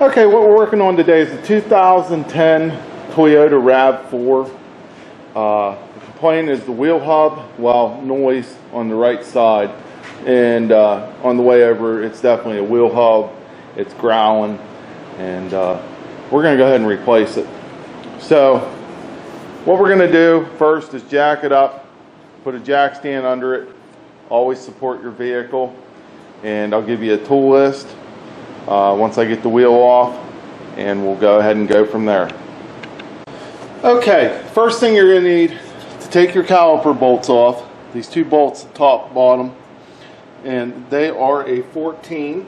Okay, what we're working on today is the 2010 Toyota Rav4. The complaint is the wheel hub, well, noise on the right side, and on the way over, it's definitely a wheel hub. It's growling, and we're going to go ahead and replace it. So, what we're going to do first is jack it up, put a jack stand under it. Always support your vehicle, and I'll give you a tool list once I get the wheel off, and we'll go ahead and go from there. Okay, first thing you're going to need to take your caliper bolts off. These two bolts, top, bottom, and they are a 14.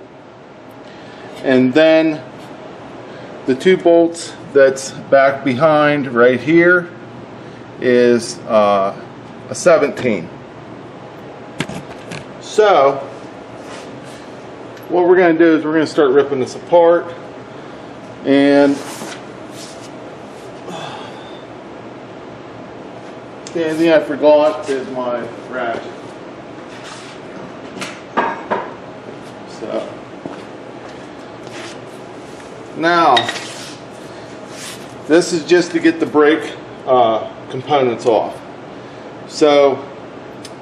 And then the two bolts that's back behind right here is a 17. So what we're going to do is we're going to start ripping this apart, and the only thing I forgot is my ratchet. So now this is just to get the brake components off. So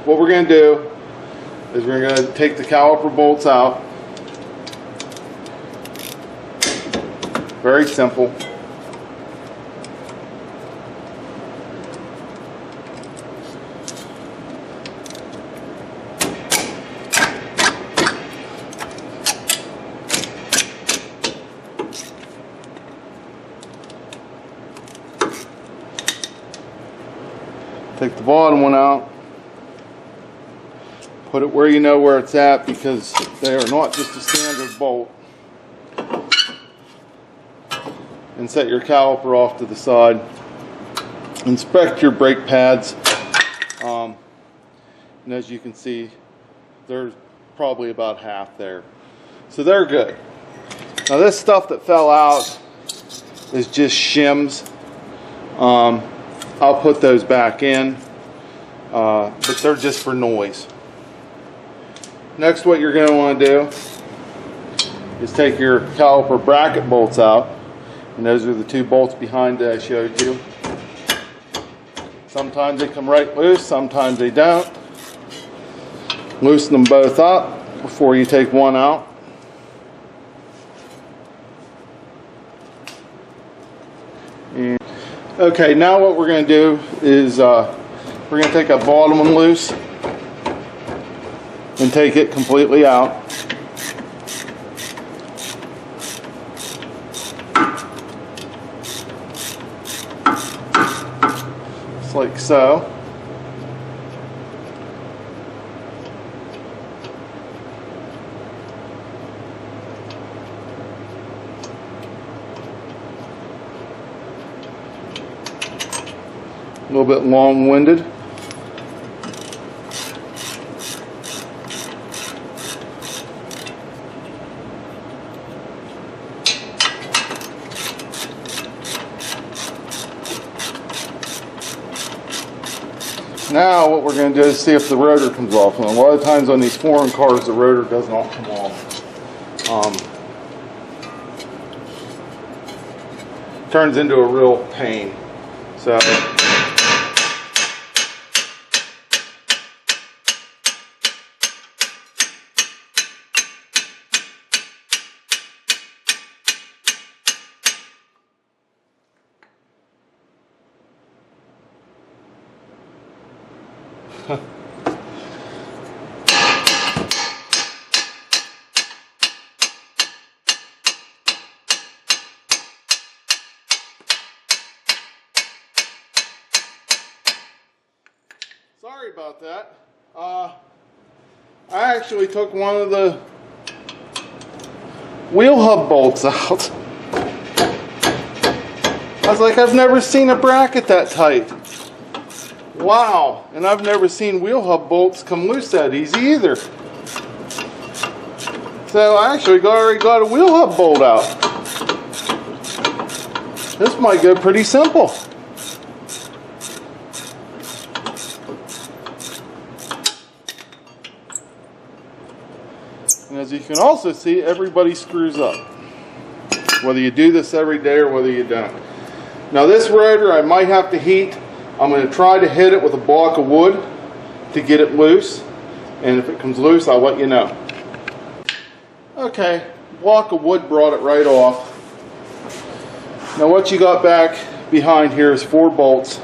what we're going to do is we're going to take the caliper bolts out. Very simple. Take the bottom one out. Put it where you know where it's at, because they are not just a standard bolt. And set your caliper off to the side. Inspect your brake pads. And as you can see, there's probably about half there. So they're good. Now this stuff that fell out is just shims. I'll put those back in, but they're just for noise. Next, what you're going to want to do is take your caliper bracket bolts out, and those are the two bolts behind that I showed you. Sometimes they come right loose, sometimes they don't. Loosen them both up before you take one out. And okay, now what we're going to do is we're going to take a bottom one loose and take it completely out. Just like so. A little bit long-winded. Now what we're going to do is see if the rotor comes off. And a lot of times on these foreign cars, the rotor does not come off. Turns into a real pain. So sorry about that. I actually took one of the wheel hub bolts out. I was like, I've never seen a bracket that tight. Wow, and I've never seen wheel hub bolts come loose that easy either. So I actually already got a wheel hub bolt out. This might go pretty simple. And as you can also see, everybody screws up. whether you do this every day or whether you don't. Now this rotor I might have to heat. I'm going to try to hit it with a block of wood to get it loose, and if it comes loose I'll let you know. Okay, block of wood brought it right off. Now what you got back behind here is 4 bolts,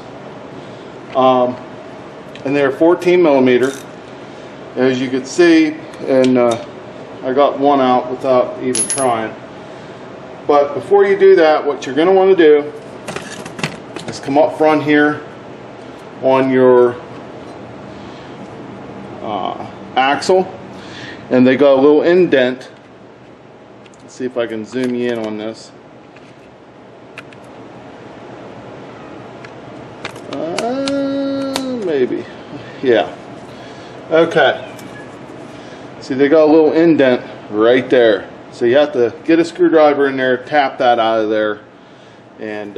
and they're 14 millimeter, as you can see, and I got one out without even trying. But before you do that, what you're going to want to do is come up front here on your axle, and they got a little indent. Let's see if I can zoom you in on this. Maybe. Yeah. Okay. See, they got a little indent right there. So you have to get a screwdriver in there, tap that out of there, and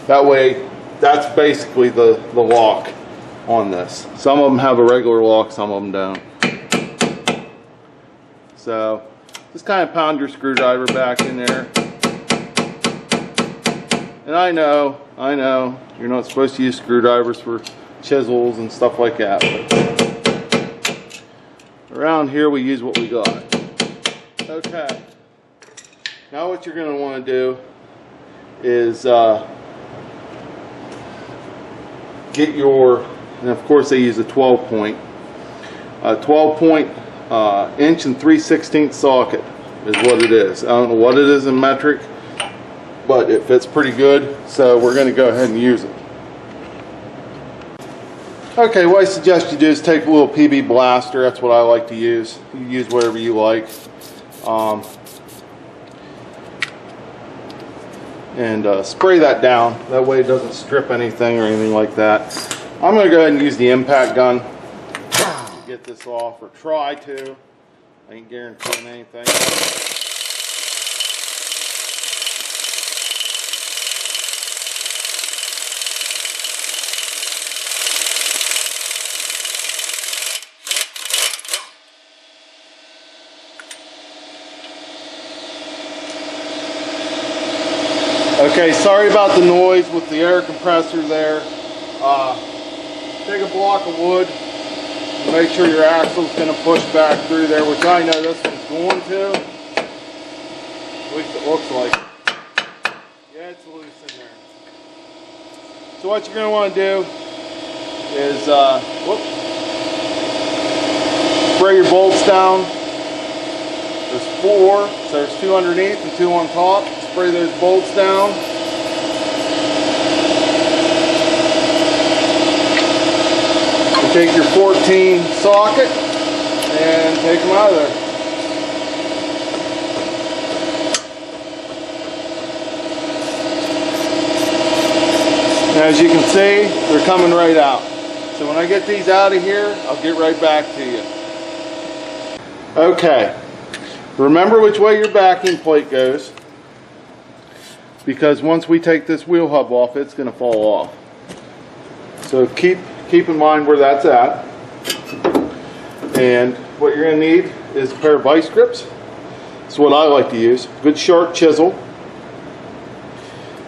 that way, that's basically the lock on this. Some of them have a regular lock, some of them don't. So just kind of pound your screwdriver back in there. And I know, you're not supposed to use screwdrivers for chisels and stuff like that. But around here we use what we got. Okay. Now what you're going to want to do is get your, and of course they use a 12 point. 12 point inch and 3/16 socket is what it is. I don't know what it is in metric, but it fits pretty good, so we're going to go ahead and use it. Okay, what I suggest you do is take a little PB blaster. That's what I like to use. You use whatever you like. And spray that down. That way it doesn't strip anything or anything like that. I'm going to go ahead and use the impact gun to get this off, or try to. I ain't guaranteeing anything. Okay, sorry about the noise with the air compressor there. Take a block of wood and make sure your axle's going to push back through there, which I know this one's going to. At least it looks like. Yeah, it's loose in there. So what you're going to want to do is spray your bolts down. There's 4, so there's 2 underneath and 2 on top. Spray those bolts down. And take your 14 socket and take them out of there. And as you can see, they're coming right out. So when I get these out of here, I'll get right back to you. Okay. Remember which way your backing plate goes, because once we take this wheel hub off, it's going to fall off. So keep in mind where that's at. And what you're going to need is a pair of vice grips. That's what I like to use. Good sharp chisel.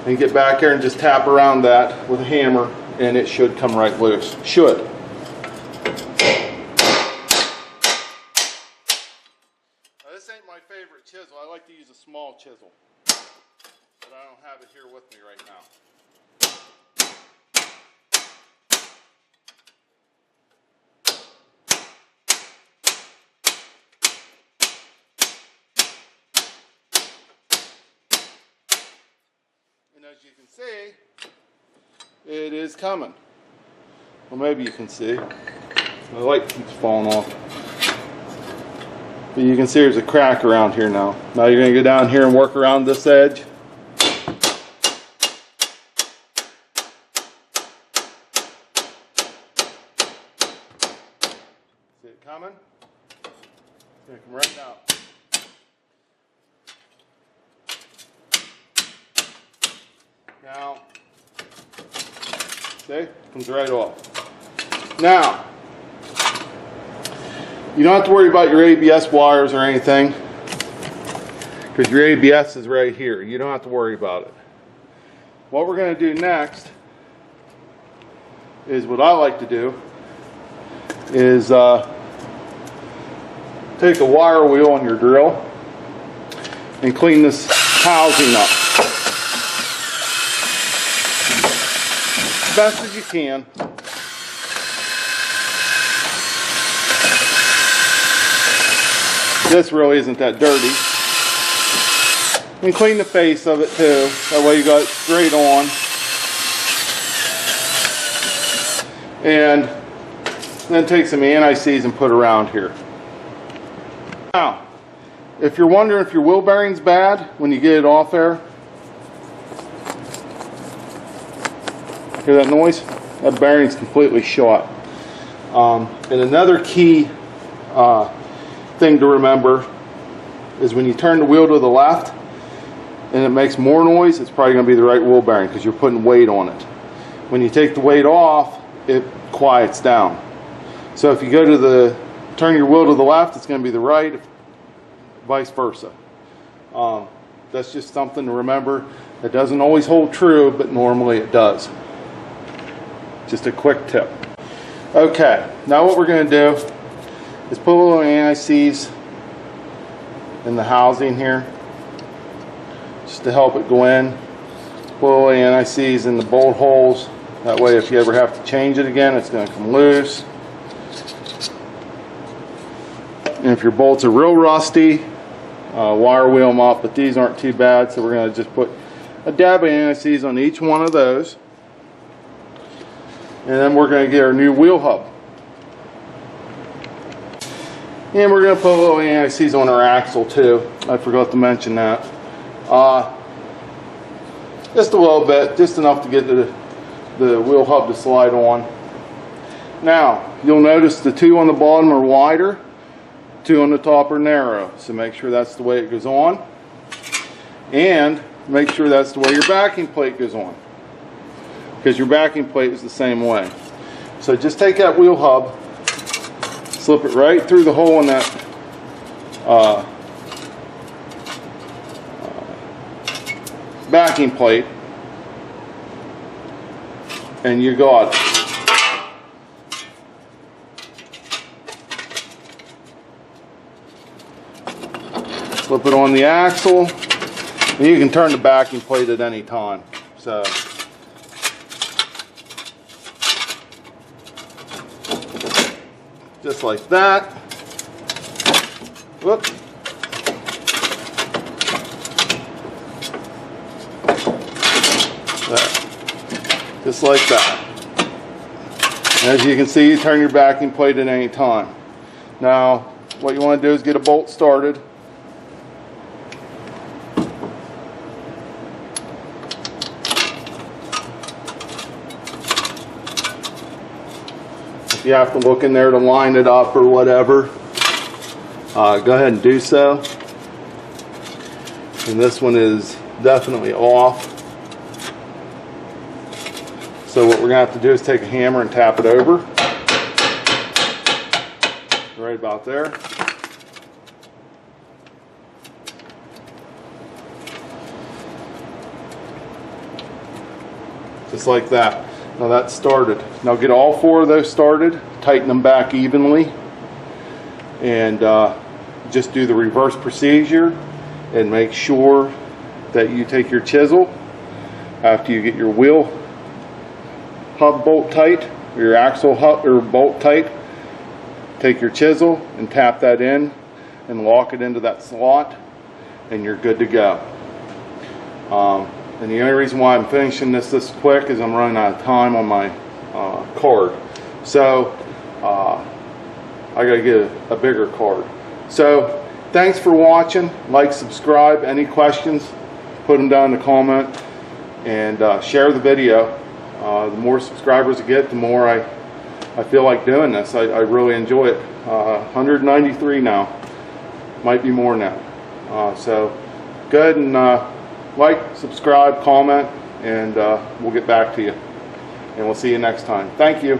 And get back here and just tap around that with a hammer, and it should come right loose. Should. This ain't my favorite chisel. I like to use a small chisel, but I don't have it here with me right now. And as you can see, it is coming. Well, maybe you can see. The light keeps falling off. But you can see there's a crack around here now. Now you're going to go down here and work around this edge. See it coming? It's going to come right out. Now, see? It comes right off. Now, you don't have to worry about your ABS wires or anything. because your ABS is right here. You don't have to worry about it. What we're going to do next is what I like to do is take a wire wheel on your drill and clean this housing up as best as you can. This really isn't that dirty. And clean the face of it too. That way you got it straight on. And then take some anti-seize and put around here. Now, if you're wondering if your wheel bearing's bad when you get it off there, hear that noise? That bearing's completely shot. And another key thing to remember is when you turn the wheel to the left and it makes more noise, it's probably going to be the right wheel bearing because you're putting weight on it. When you take the weight off, it quiets down. So if you go to turn your wheel to the left, it's going to be the right, vice versa. That's just something to remember. It doesn't always hold true, but normally it does. Just a quick tip. Okay, now what we're going to do is put a little anti-seize in the housing here, just to help it go in. Put a little anti-seize in the bolt holes. That way if you ever have to change it again, it's going to come loose. And if your bolts are real rusty, wire wheel them up, but these aren't too bad, so we're going to just put a dab of anti-seize on each one of those. And then we're going to get our new wheel hub. And we're going to put a little anti-seize on our axle too. I forgot to mention that. Just a little bit, just enough to get the wheel hub to slide on. Now, you'll notice the two on the bottom are wider, two on the top are narrow. So make sure that's the way it goes on. And make sure that's the way your backing plate goes on, because your backing plate is the same way. So just take that wheel hub, slip it right through the hole in that backing plate, and you got it. Flip it on the axle, and you can turn the backing plate at any time. So just like that. Whoop. Just like that. As you can see, you turn your backing plate at any time. Now, what you want to do is get a bolt started. If you have to look in there to line it up or whatever, go ahead and do so. And this one is definitely off. So what we're going to have to do is take a hammer and tap it over. Right about there. Just like that. Now that's started. Now get all four of those started, tighten them back evenly, and just do the reverse procedure, and make sure that you take your chisel after you get your wheel hub bolt tight, or your axle hub or bolt tight. Take your chisel and tap that in and lock it into that slot, and you're good to go. And the only reason why I'm finishing this quick is I'm running out of time on my card. So I gotta get a bigger card. So thanks for watching. Like, subscribe. Any questions, put them down in the comment, and share the video. The more subscribers I get, the more I feel like doing this. I really enjoy it. 193 now. Might be more now. So go ahead and like, subscribe, comment, and we'll get back to you. And we'll see you next time. Thank you.